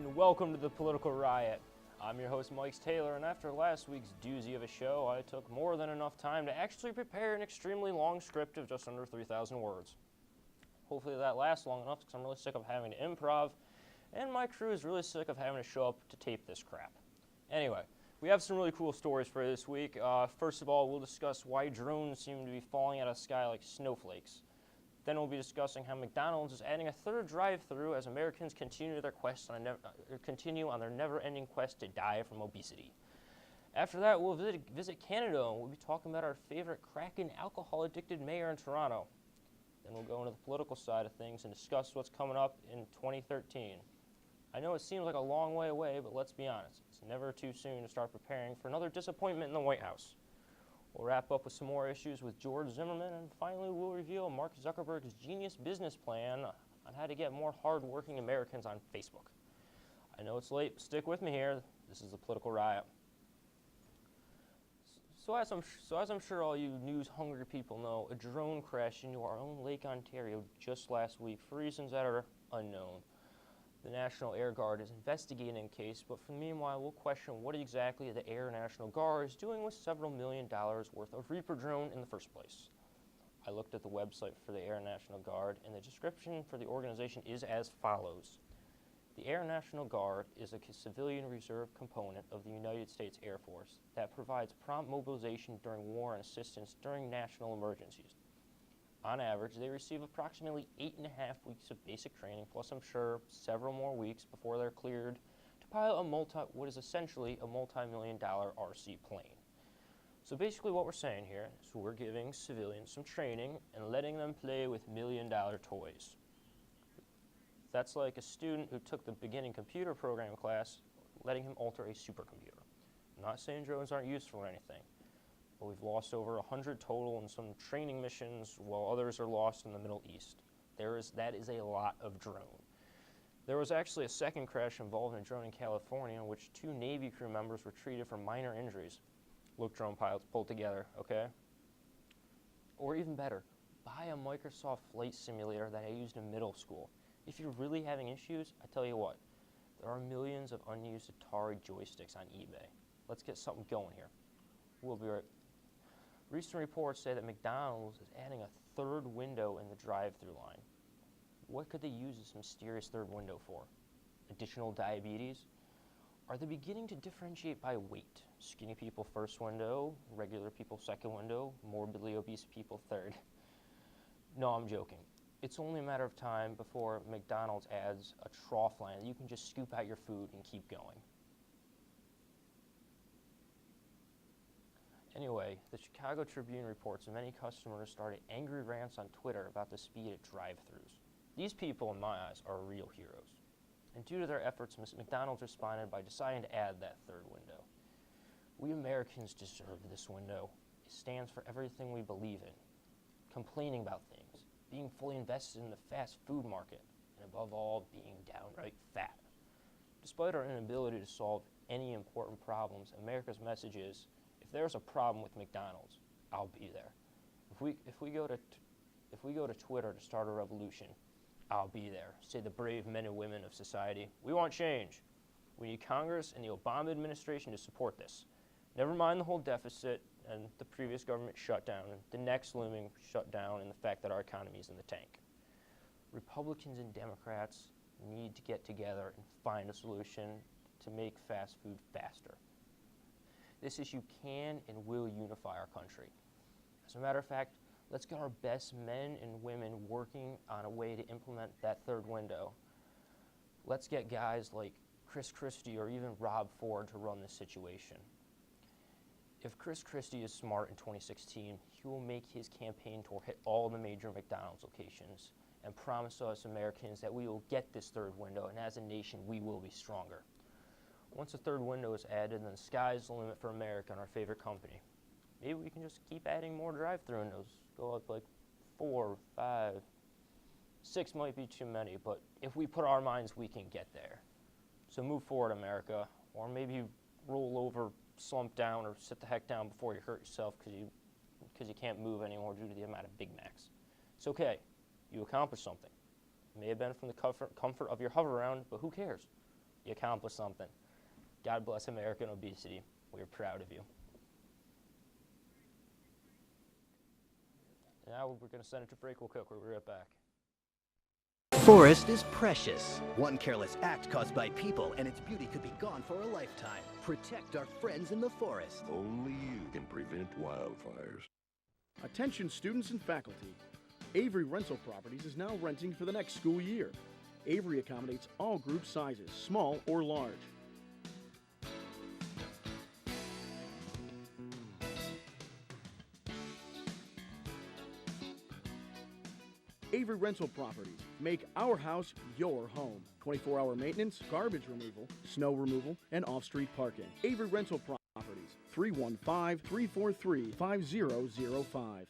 and welcome to the Political Riot. I'm your host, Mike Taylor, and after last week's doozy of a show, I took more than enough time to actually prepare an extremely long script of just under 3,000 words. Hopefully that lasts long enough, because I'm really sick of having to improv, and my crew is really sick of having to show up to tape this crap. Anyway, we have some really cool stories for this week. First of all, we'll discuss why drones seem to be falling out of the sky like snowflakes. Then we'll be discussing how McDonald's is adding a third drive-thru as Americans continue on their never-ending quest to die from obesity. After that, we'll visit Canada, and we'll be talking about our favorite cracking alcohol-addicted mayor in Toronto. Then we'll go into the political side of things and discuss what's coming up in 2013. I know it seems like a long way away, but let's be honest. It's never too soon to start preparing for another disappointment in the White House. We'll wrap up with some more issues with George Zimmerman, and finally we'll reveal Mark Zuckerberg's genius business plan on how to get more hard-working Americans on Facebook. I know it's late, but stick with me here. This is the Political Riot. So as I'm sure all you news-hungry people know, a drone crashed into our own Lake Ontario just last week for reasons that are unknown. The National Air Guard is investigating the case, but for the meanwhile, we'll question what exactly the Air National Guard is doing with several $1 million worth of Reaper drone in the first place. I looked at the website for the Air National Guard, and the description for the organization is as follows. The Air National Guard is a civilian reserve component of the United States Air Force that provides prompt mobilization during war and assistance during national emergencies. On average, they receive approximately 8.5 weeks of basic training, plus I'm sure several more weeks before they're cleared to pilot what is essentially a multi-million-dollar RC plane. So basically what we're saying here is we're giving civilians some training and letting them play with million-dollar toys. That's like a student who took the beginning computer program class, letting him alter a supercomputer. I'm not saying drones aren't useful or anything. But we've lost over 100 total in some training missions, while others are lost in the Middle East. That is a lot of drone. There was actually a second crash involving a drone in California in which 2 Navy crew members were treated for minor injuries. Look, drone pilots, pull together, okay? Or even better, buy a Microsoft flight simulator that I used in middle school. If you're really having issues, I tell you what, there are millions of unused Atari joysticks on eBay. Let's get something going here. We'll be right. Recent reports say that McDonald's is adding a third window in the drive-thru line. What could they use this mysterious third window for? Additional diabetes? Are they beginning to differentiate by weight? Skinny people first window, regular people second window, morbidly obese people third? No, I'm joking. It's only a matter of time before McDonald's adds a trough line that you can just scoop out your food and keep going. Anyway, the Chicago Tribune reports many customers started angry rants on Twitter about the speed at drive-thrus. These people, in my eyes, are real heroes. And due to their efforts, McDonald's responded by deciding to add that third window. We Americans deserve this window. It stands for everything we believe in. Complaining about things, being fully invested in the fast food market, and above all, being downright fat. Despite our inability to solve any important problems, America's message is, if there's a problem with McDonald's, I'll be there. If we go to Twitter to start a revolution, I'll be there. Say the brave men and women of society, we want change. We need Congress and the Obama administration to support this. Never mind the whole deficit and the previous government shutdown, and the next looming shutdown, and the fact that our economy is in the tank. Republicans and Democrats need to get together and find a solution to make fast food faster. This issue can and will unify our country. As a matter of fact, let's get our best men and women working on a way to implement that third window. Let's get guys like Chris Christie or even Rob Ford to run this situation. If Chris Christie is smart in 2016, he will make his campaign tour hit all the major McDonald's locations and promise us Americans that we will get this third window, and as a nation, we will be stronger. Once a third window is added, then the sky's the limit for America and our favorite company. Maybe we can just keep adding more drive-thru windows. Go up like 4, 5, 6 might be too many, but if we put our minds, we can get there. So move forward, America, or maybe roll over, slump down, or sit the heck down before you hurt yourself because you can't move anymore due to the amount of Big Macs. It's okay. You accomplished something. It may have been from the comfort of your hover-round, but who cares? You accomplished something. God bless American obesity. We're proud of you. Now we're going to send it to break real quick. We'll be right back. Forest is precious. One careless act caused by people, and its beauty could be gone for a lifetime. Protect our friends in the forest. Only you can prevent wildfires. Attention students and faculty. Avery Rental Properties is now renting for the next school year. Avery accommodates all group sizes, small or large. Avery Rental Properties. Make our house your home. 24-hour maintenance, garbage removal, snow removal, and off-street parking. Avery Rental Properties. 315-343-5005.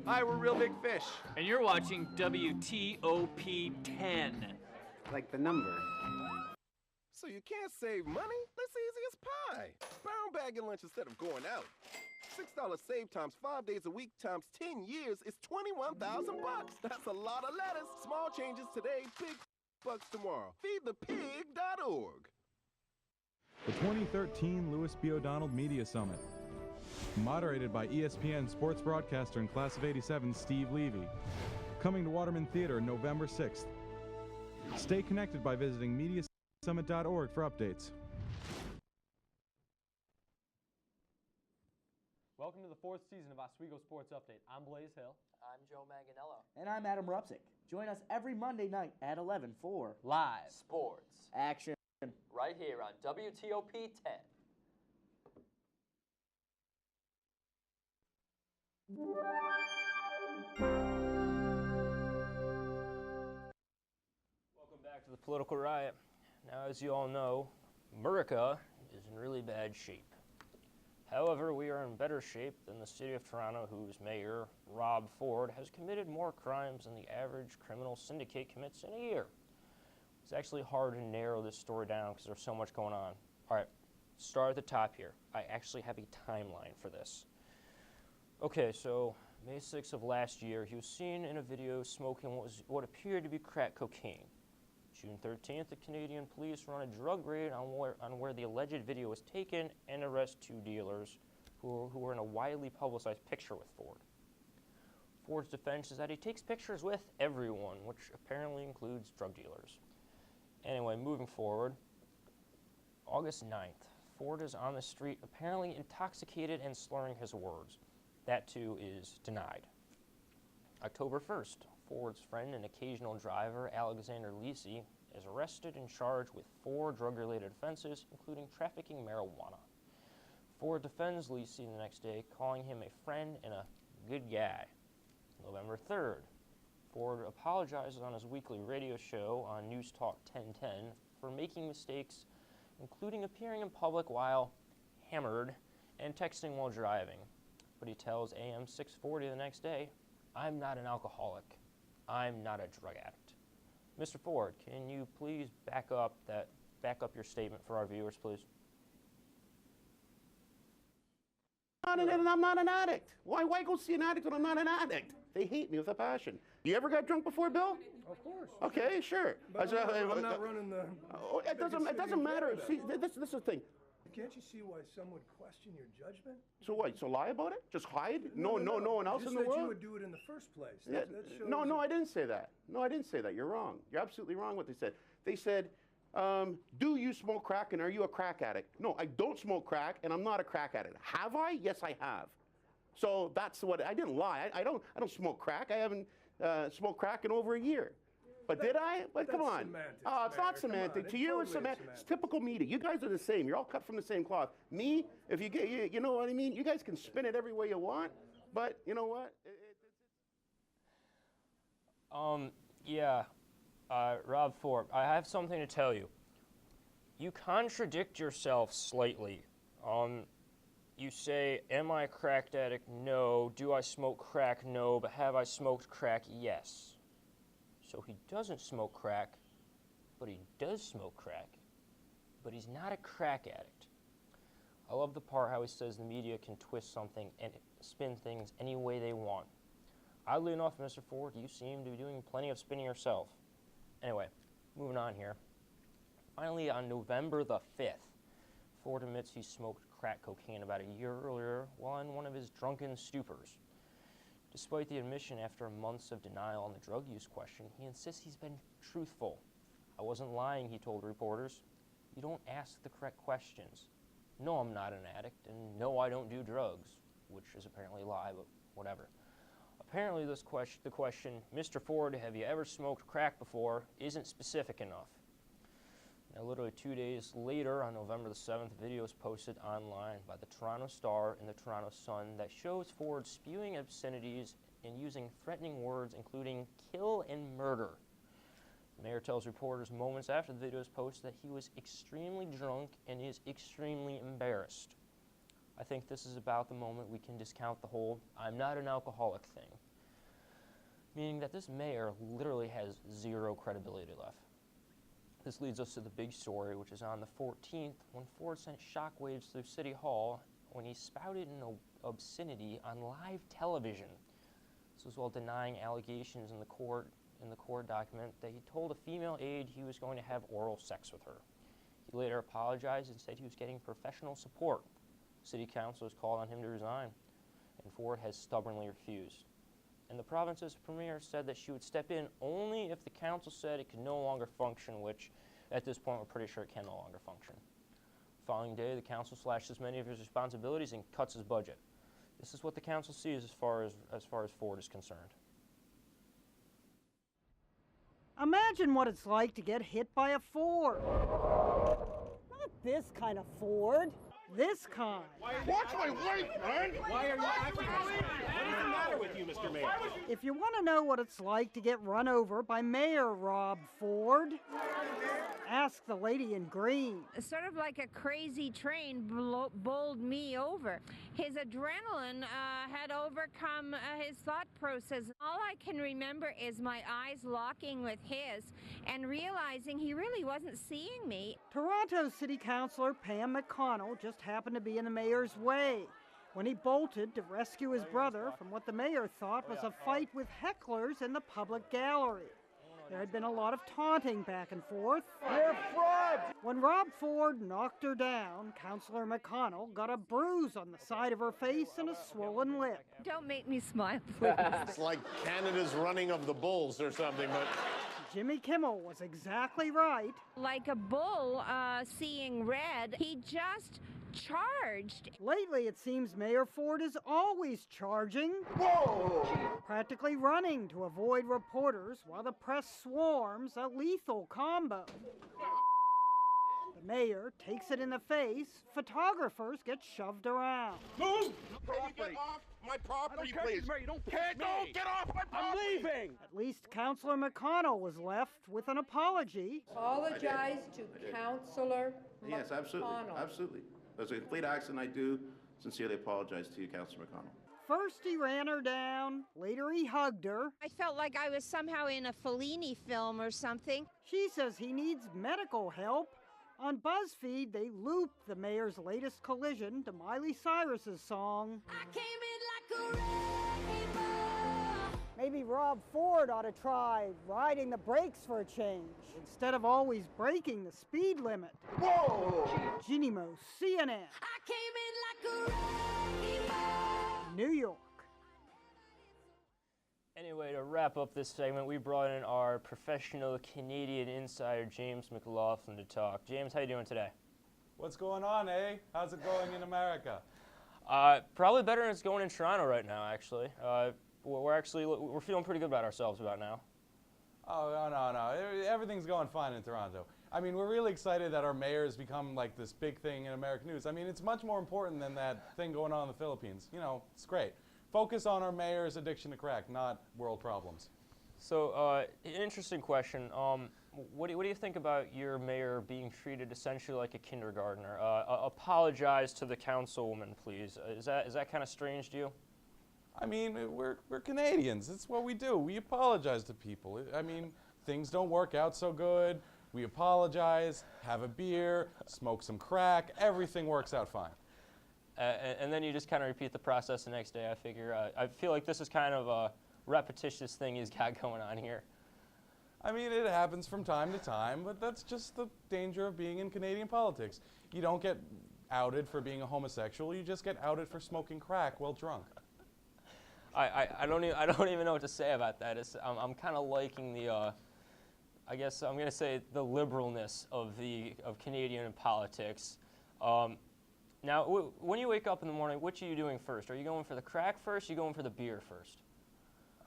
Hi, we're Real Big Fish. And you're watching WTOP 10. Like the number. So you can't save money? That's easy as pie. Brown bagging lunch instead of going out. $6 save times 5 days a week times 10 years is $21,000 bucks. That's a lot of lettuce. Small changes today, big bucks tomorrow. Feedthepig.org. The 2013 Louis B. O'Donnell Media Summit. Moderated by ESPN sports broadcaster and class of '87 Steve Levy. Coming to Waterman Theater November 6th. Stay connected by visiting mediasummit.org for updates. Welcome to the 4th season of Oswego Sports Update. I'm Blaze Hill. I'm Joe Manganello. And I'm Adam Rupsick. Join us every Monday night at 11 for Live Sports Action. right here on WTOP 10. Welcome back to the Political Riot. Now, as you all know, America is in really bad shape. However, we are in better shape than the city of Toronto, whose mayor, Rob Ford, has committed more crimes than the average criminal syndicate commits in a year. It's actually hard to narrow this story down because there's so much going on. All right, start at the top here. I actually have a timeline for this. Okay, so May 6th of last year, he was seen in a video smoking what appeared to be crack cocaine. June 13th, the Canadian police run a drug raid on where the alleged video was taken and arrest 2 dealers who were in a widely publicized picture with Ford. Ford's defense is that he takes pictures with everyone, which apparently includes drug dealers. Anyway, moving forward, August 9th, Ford is on the street apparently intoxicated and slurring his words. That too is denied. October 1st, Ford's friend and occasional driver, Alexander Lisi, is arrested and charged with 4 drug-related offenses, including trafficking marijuana. Ford defends Lisi the next day, calling him a friend and a good guy. November 3rd, Ford apologizes on his weekly radio show on News Talk 1010 for making mistakes, including appearing in public while hammered and texting while driving. But he tells AM 640 the next day, "I'm not an alcoholic. I'm not a drug addict." Mr. Ford, can you please back up your statement for our viewers, please? And I'm not an addict. Why go see an addict when I'm not an addict? They hate me with a passion. You ever got drunk before, Bill? Of course. Okay, sure. But I'm not running the... Oh, it doesn't matter. See, this is the thing. Can't you see why some would question your judgment? So what? So lie about it? Just hide? No one else in the Just that world? you would do it in the first place. Yeah, That shows no, I didn't say that. No, I didn't say that. You're wrong. You're absolutely wrong what they said. They said, do you smoke crack and are you a crack addict? No, I don't smoke crack and I'm not a crack addict. Have I? Yes, I have. So that's what, I didn't lie. I don't smoke crack. I haven't smoked crack in over a year. But did I? But come on. Oh, it's not semantic. To you, it's semantic. It's typical media. You guys are the same. You're all cut from the same cloth. Me, if you get, you know what I mean? You guys can spin it every way you want, but you know what? Rob Ford, I have something to tell you. You contradict yourself slightly. You say, am I a crack addict? No. Do I smoke crack? No. But have I smoked crack? Yes. So he doesn't smoke crack, but he does smoke crack. but he's not a crack addict. I love the part how he says the media can twist something and spin things any way they want. Oddly enough, Mr. Ford, you seem to be doing plenty of spinning yourself. Anyway, moving on here. Finally, on November the 5th, Ford admits he smoked crack cocaine about a year earlier while in one of his drunken stupors. Despite the admission after months of denial on the drug use question, he insists he's been truthful. I wasn't lying, he told reporters. You don't ask the correct questions. No, I'm not an addict, and no, I don't do drugs, which is apparently a lie, but whatever. Apparently the question, Mr. Ford, have you ever smoked crack before, isn't specific enough. Now, literally 2 days later, on November the 7th, video is posted online by the Toronto Star and the Toronto Sun that shows Ford spewing obscenities and using threatening words, including kill and murder. The mayor tells reporters moments after the video is posted that he was extremely drunk and is extremely embarrassed. I think this is about the moment we can discount the whole I'm not an alcoholic thing, meaning that this mayor literally has zero credibility left. This leads us to the big story, which is on the 14th, when Ford sent shockwaves through City Hall when he spouted an obscenity on live television. This was while denying allegations in the court document that he told a female aide he was going to have oral sex with her. He later apologized and said he was getting professional support. City council has called on him to resign, and Ford has stubbornly refused. And the province's premier said that she would step in only if the council said it could no longer function, which at this point we're pretty sure it can no longer function. The following day, the council slashes many of his responsibilities and cuts his budget. This is what the council sees as far as Ford is concerned. Imagine what it's like to get hit by a Ford. Not this kind of Ford. This kind. Watch my weight, man! Why are you acting this way? What is the matter with you, Mr. Mayor? If you want to know what it's like to get run over by Mayor Rob Ford, ask the lady in green. Sort of like a crazy train bowled me over. His adrenaline had overcome his thought process. All I can remember is my eyes locking with his and realizing he really wasn't seeing me. Toronto City Councillor Pam McConnell just happened to be in the mayor's way when he bolted to rescue his brother from what the mayor thought was a fight with hecklers in the public gallery. There had been a lot of taunting back and forth. You're fraud! When Rob Ford knocked her down, Councillor McConnell got a bruise on the side of her face and a swollen lip. Don't make me smile, please. It's like Canada's running of the bulls or something, but... Jimmy Kimmel was exactly right. Like a bull seeing red, he just charged. Lately, it seems Mayor Ford is always charging. Whoa! Practically running to avoid reporters while the press swarms, a lethal combo. The mayor takes it in the face. Photographers get shoved around. Move! Can you get off my property, please? Don't get off my property! I'm leaving! At least Councillor McConnell was left with an apology. Apologize to Councillor McConnell. Yes, absolutely. Absolutely. There's a complete accident. I do sincerely apologize to you, Councillor McConnell. First he ran her down, later he hugged her. I felt like I was somehow in a Fellini film or something. She says he needs medical help. On BuzzFeed, they looped the mayor's latest collision to Miley Cyrus's song. I came in like a rainbow. Maybe Rob Ford ought to try riding the brakes for a change, instead of always breaking the speed limit. Whoa! Jeannie Mo, CNN. I came in like a rainbow. New York. Anyway, to wrap up this segment, we brought in our professional Canadian insider, James McLaughlin, to talk. James, how you doing today? What's going on, eh? How's it going in America? Probably better than it's going in Toronto right now, actually. We're feeling pretty good about ourselves about now. Oh, no. Everything's going fine in Toronto. I mean, we're really excited that our mayor has become like this big thing in American news. I mean, it's much more important than that thing going on in the Philippines. You know, it's great. Focus on our mayor's addiction to crack, not world problems. So, interesting question. What do you think about your mayor being treated essentially like a kindergartner? Apologize to the councilwoman, please. Is that kind of strange to you? I mean, we're Canadians. It's what we do. We apologize to people. I mean, things don't work out so good. we apologize, have a beer, smoke some crack, everything works out fine. And then you just kind of repeat the process the next day, I figure. I feel like this is kind of a repetitious thing he's got going on here. I mean, it happens from time to time, but that's just the danger of being in Canadian politics. You don't get outed for being a homosexual, you just get outed for smoking crack while drunk. I don't even know what to say about that. I'm kind of liking the, I guess I'm going to say the liberalness of Canadian politics. Now, when you wake up in the morning, which are you doing first? Are you going for the crack first? Or are you going for the beer first?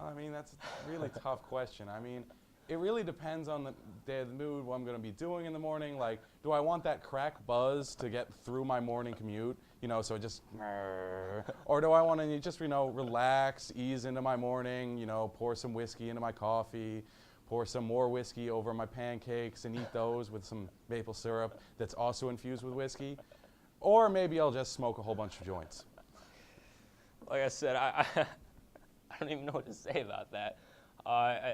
I mean, that's a really tough question. I mean, it really depends on the day of the mood, what I'm going to be doing in the morning. Like, do I want that crack buzz to get through my morning commute? You know, so just, or do I want to just, you know, relax, ease into my morning, you know, pour some whiskey into my coffee, pour some more whiskey over my pancakes and eat those with some maple syrup that's also infused with whiskey? Or maybe I'll just smoke a whole bunch of joints. Like I said, I don't even know what to say about that.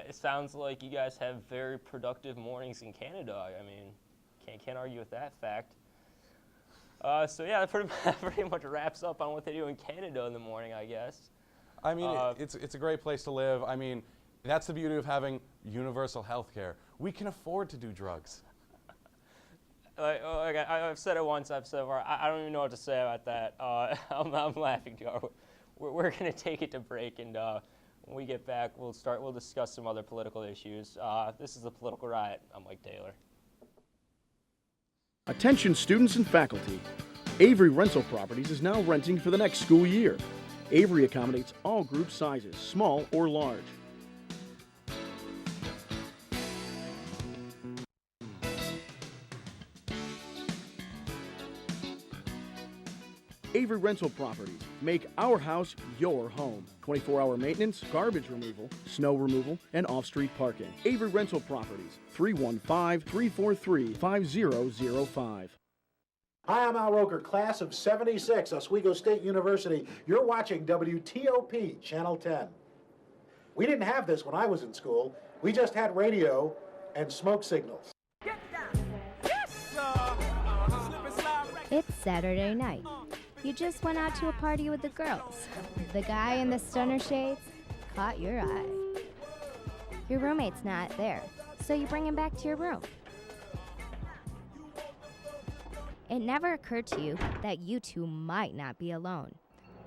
It sounds like you guys have very productive mornings in Canada. I mean, can't argue with that fact. So yeah, that pretty much wraps up on what they do in Canada in the morning, I guess. I mean, it's a great place to live. I mean, that's the beauty of having universal health care. We can afford to do drugs. I've said it once, I've said it before. I don't even know what to say about that. I'm laughing too. We're going to take it to break, and when we get back, we'll discuss some other political issues. This is the Political Riot. I'm Mike Taylor. Attention students and faculty. Avery Rental Properties is now renting for the next school year. Avery accommodates all group sizes, small or large. Avery Rental Properties. Make our house your home. 24-hour maintenance, garbage removal, snow removal, and off-street parking. Avery Rental Properties. 315-343-5005. Hi, I'm Al Roker, class of '76, Oswego State University. You're watching WTOP, Channel 10. We didn't have this when I was in school. We just had radio and smoke signals. It's Saturday night. You just went out to a party with the girls. The guy in the stunner shades caught your eye. Your roommate's not there, so you bring him back to your room. It never occurred to you that you two might not be alone.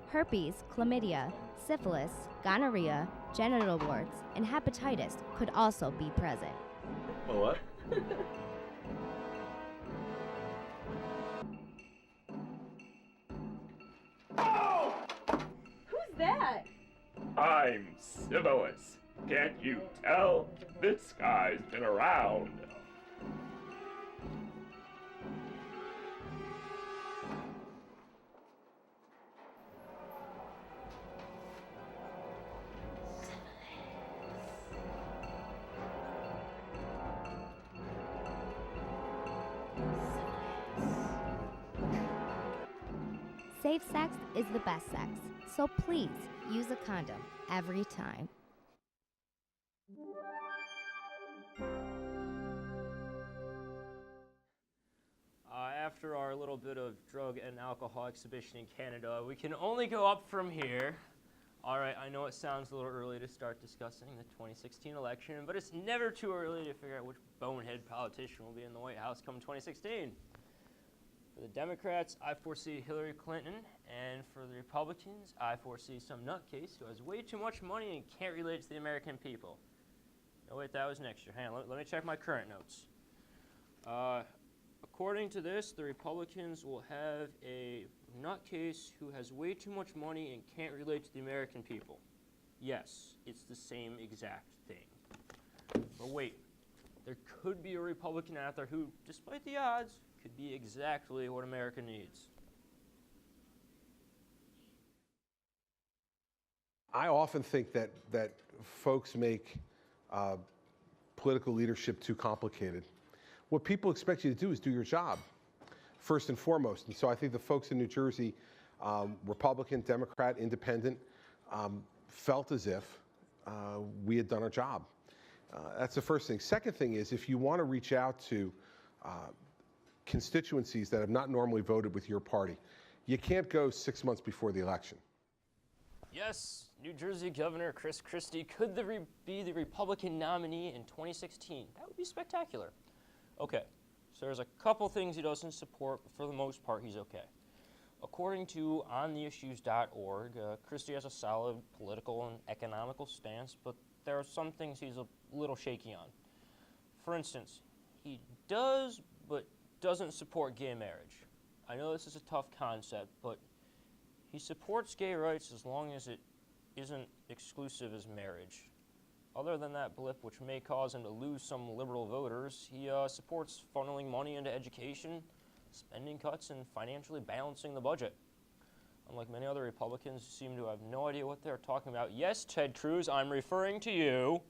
Herpes, chlamydia, syphilis, gonorrhea, genital warts, and hepatitis could also be present. What? Who's that? I'm Syphilis. Can't you tell? This guy's been around. Safe sex is the best sex, so please use a condom every time. After our little bit of drug and alcohol exhibition in Canada, we can only go up from here. All right, I know it sounds a little early to start discussing the 2016 election, but it's never too early to figure out which bonehead politician will be in the White House come 2016. For the Democrats, I foresee Hillary Clinton, and for the Republicans, I foresee some nutcase who has way too much money and can't relate to the American people. Oh wait, that was next year. Hang on, let me check my current notes. According to this, the Republicans will have a nutcase who has way too much money and can't relate to the American people. Yes, it's the same exact thing. But wait, there could be a Republican out there who, despite the odds, could be exactly what America needs. I often think that folks make political leadership too complicated. What people expect you to do is do your job, first and foremost. And so I think the folks in New Jersey, Republican, Democrat, Independent, felt as if we had done our job. That's the first thing. Second thing is, if you want to reach out to constituencies that have not normally voted with your party, you can't go 6 months before the election. Yes, New Jersey Governor Chris Christie could be the Republican nominee in 2016. That would be spectacular. Okay, so there's a couple things he doesn't support, but for the most part, he's okay. According to ontheissues.org, Christie has a solid political and economical stance, but there are some things he's a little shaky on. For instance, he does, but doesn't support gay marriage. I know this is a tough concept, but he supports gay rights as long as it isn't exclusive as marriage. Other than that blip, which may cause him to lose some liberal voters, he supports funneling money into education, spending cuts, and financially balancing the budget. Unlike many other Republicans who seem to have no idea what they're talking about, yes, Ted Cruz, I'm referring to you.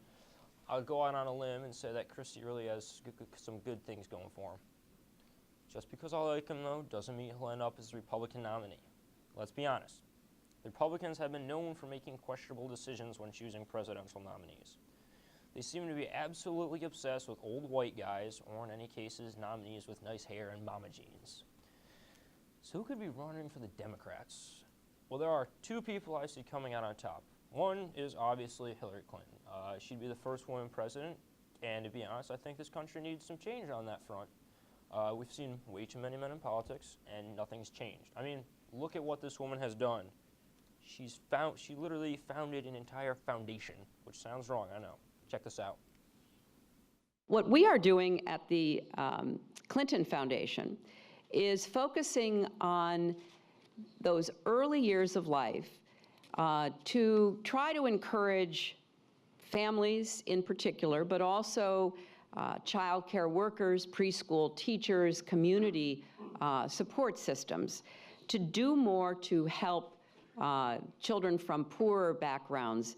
I'll go out on a limb and say that Christie really has some good things going for him. Just because I like him, though, doesn't mean he'll end up as the Republican nominee. Let's be honest. The Republicans have been known for making questionable decisions when choosing presidential nominees. They seem to be absolutely obsessed with old white guys, or in any cases, nominees with nice hair and mama jeans. So who could be running for the Democrats? Well, there are two people I see coming out on top. One is obviously Hillary Clinton. She'd be the first woman president, and to be honest, I think this country needs some change on that front. We've seen way too many men in politics, and nothing's changed. I mean, look at what this woman has done. She literally founded an entire foundation, which sounds wrong, I know. Check this out. What we are doing at the Clinton Foundation is focusing on those early years of life to try to encourage families in particular, but also child care workers, preschool teachers, community support systems, to do more to help children from poorer backgrounds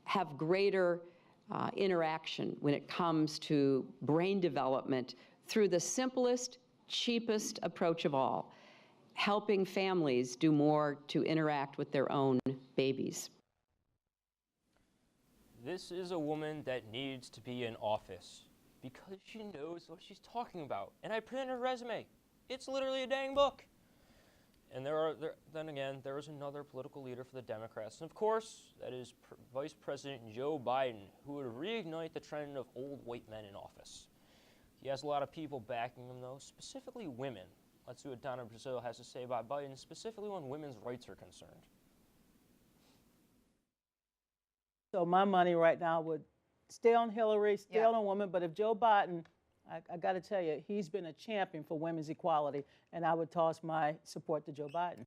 have greater interaction when it comes to brain development through the simplest, cheapest approach of all, helping families do more to interact with their own babies. This is a woman that needs to be in office because she knows what she's talking about. And I put in her resume. It's literally a dang book. And then again, there is another political leader for the Democrats. And of course, that is Vice President Joe Biden, who would reignite the trend of old white men in office. He has a lot of people backing him, though, specifically women. Let's see what Donna Brazil has to say about Biden, specifically when women's rights are concerned. So my money right now would stay on Hillary, stay on a woman, but if Joe Biden, I got to tell you, he's been a champion for women's equality, and I would toss my support to Joe Biden.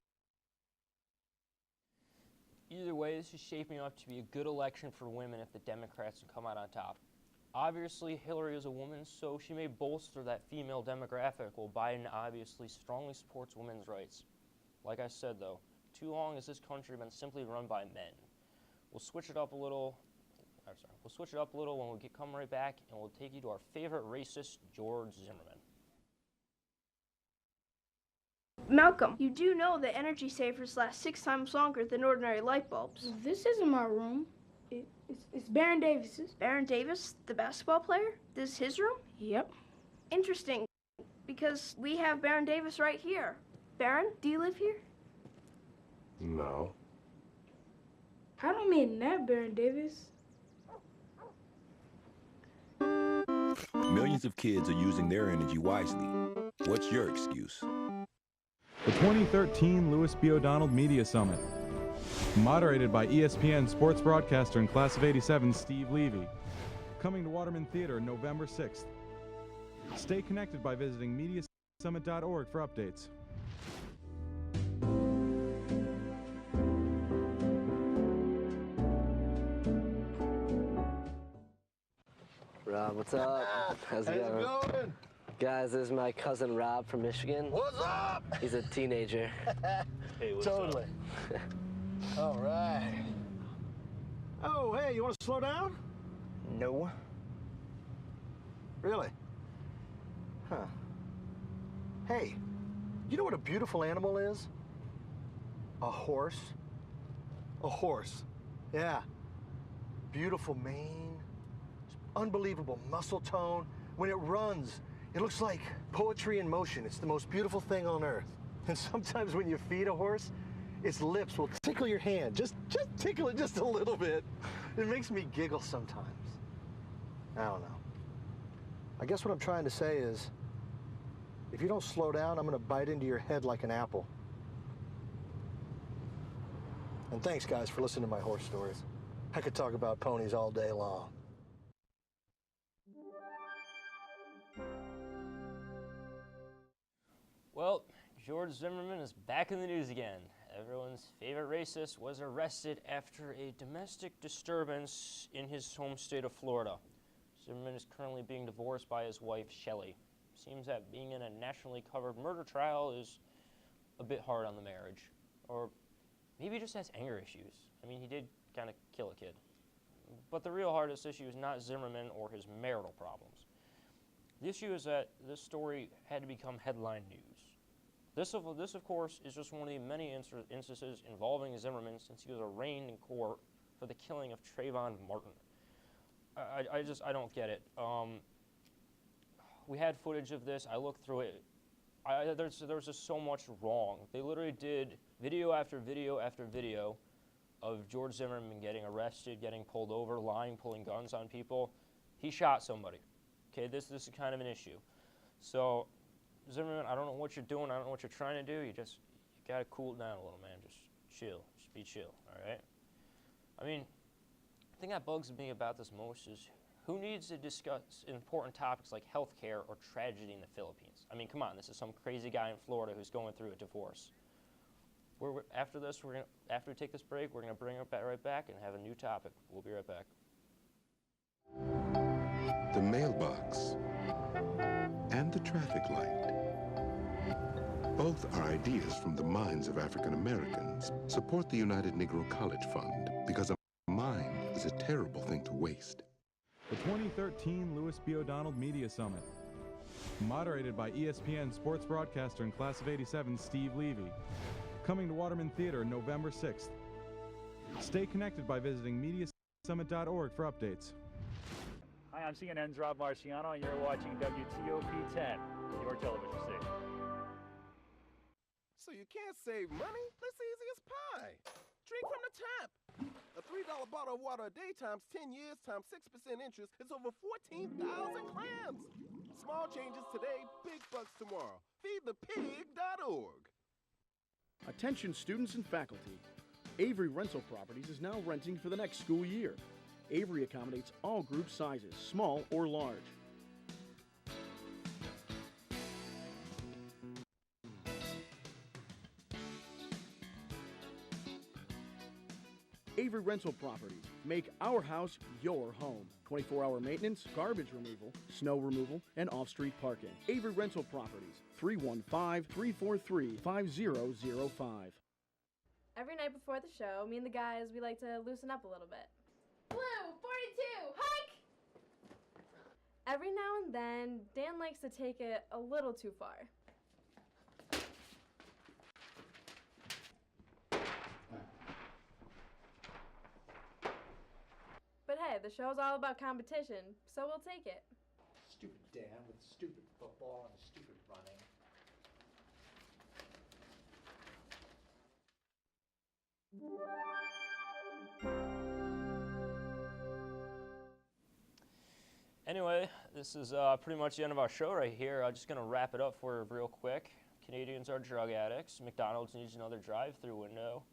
Either way, this is shaping up to be a good election for women if the Democrats can come out on top. Obviously, Hillary is a woman, so she may bolster that female demographic, while Biden obviously strongly supports women's rights. Like I said, though, too long has this country been simply run by men. We'll switch it up a little. We'll switch it up a little when we come right back, and we'll take you to our favorite racist, George Zimmerman. Malcolm, you do know that energy savers last 6 times longer than ordinary light bulbs. This isn't my room. It's Baron Davis's. Baron Davis, the basketball player? This is his room? Yep. Interesting, because we have Baron Davis right here. Baron, do you live here? No. I don't mean that, Baron Davis. Millions of kids are using their energy wisely. What's your excuse? The 2013 Louis B. O'Donnell Media Summit. Moderated by ESPN sports broadcaster and class of '87 Steve Levy. Coming to Waterman Theater November 6th. Stay connected by visiting mediasummit.org for updates. Rob, what's up? How's it going? Guys, this is my cousin Rob from Michigan. What's up? He's a teenager. Hey, what's totally. All right. Oh, hey, you want to slow down? No. Really? Huh. Hey, you know what a beautiful animal is? A horse. A horse. Yeah. Beautiful mane, unbelievable muscle tone. When it runs, it looks like poetry in motion. It's the most beautiful thing on earth. And sometimes when you feed a horse, its lips will tickle your hand. Just tickle it just a little bit. It makes me giggle sometimes. I don't know. I guess what I'm trying to say is, if you don't slow down, I'm gonna bite into your head like an apple. And thanks, guys, for listening to my horse stories. I could talk about ponies all day long. Well, George Zimmerman is back in the news again. Everyone's favorite racist was arrested after a domestic disturbance in his home state of Florida. Zimmerman is currently being divorced by his wife, Shelley. Seems that being in a nationally covered murder trial is a bit hard on the marriage. Or maybe he just has anger issues. I mean, he did kind of kill a kid. But the real hardest issue is not Zimmerman or his marital problems. The issue is that this story had to become headline news. This, of course, is just one of the many instances involving Zimmerman since he was arraigned in court for the killing of Trayvon Martin. I don't get it. We had footage of this. I looked through it. There's just so much wrong. They literally did video after video after video of George Zimmerman getting arrested, getting pulled over, lying, pulling guns on people. He shot somebody. Okay, this is kind of an issue. So, Zimmerman, I don't know what you're doing. I don't know what you're trying to do. You gotta cool it down a little, man. Just chill. Just be chill, all right? I mean, the thing that bugs me about this most is who needs to discuss important topics like healthcare or tragedy in the Philippines? I mean, come on, this is some crazy guy in Florida who's going through a divorce. After we take this break, we're gonna bring it right back and have a new topic. We'll be right back. The mailbox and the traffic light. Both are ideas from the minds of African Americans. Support the United Negro College Fund, because a mind is a terrible thing to waste. The 2013 Louis B. O'Donnell Media Summit. Moderated by ESPN sports broadcaster and class of '87 Steve Levy. Coming to Waterman Theater November 6th. Stay connected by visiting mediasummit.org for updates. Hi, I'm CNN's Rob Marciano, and you're watching WTOP 10, your television station. So you can't save money? That's easy as pie. Drink from the tap. A $3 bottle of water a day times 10 years times 6% interest is over 14,000 clams. Small changes today, big bucks tomorrow. Feedthepig.org. Attention students and faculty. Avery Rental Properties is now renting for the next school year. Avery accommodates all group sizes, small or large. Avery Rental Properties. Make our house your home. 24-hour maintenance, garbage removal, snow removal, and off-street parking. Avery Rental Properties. 315-343-5005. Every night before the show, me and the guys, we like to loosen up a little bit. Blue, 42, hike! Every now and then, Dan likes to take it a little too far. But hey, the show's all about competition, so we'll take it. Stupid Dan with stupid football and stupid running. Anyway, this is pretty much the end of our show right here. I'm just going to wrap it up for you real quick. Canadians are drug addicts. McDonald's needs another drive-through window.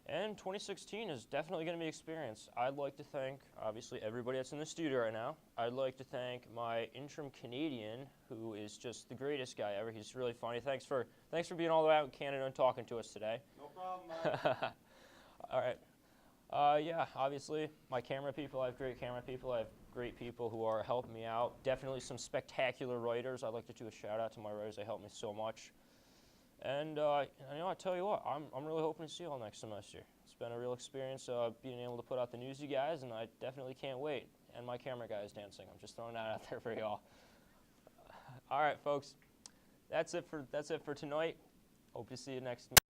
And 2016 is definitely going to be an experience. I'd like to thank, obviously, everybody that's in the studio right now. I'd like to thank my interim Canadian, who is just the greatest guy ever. He's really funny. Thanks for being all the way out in Canada and talking to us today. No problem, Mike. All right. Yeah, obviously, my camera people, I have great camera people. I have great people who are helping me out. Definitely some spectacular writers. I'd like to do a shout out to my writers. They helped me so much. And I tell you what, I'm really hoping to see you all next semester. It's been a real experience being able to put out the news, you guys, and I definitely can't wait. And my camera guy is dancing. I'm just throwing that out there for y'all. All right, folks, that's it for tonight. Hope to see you next.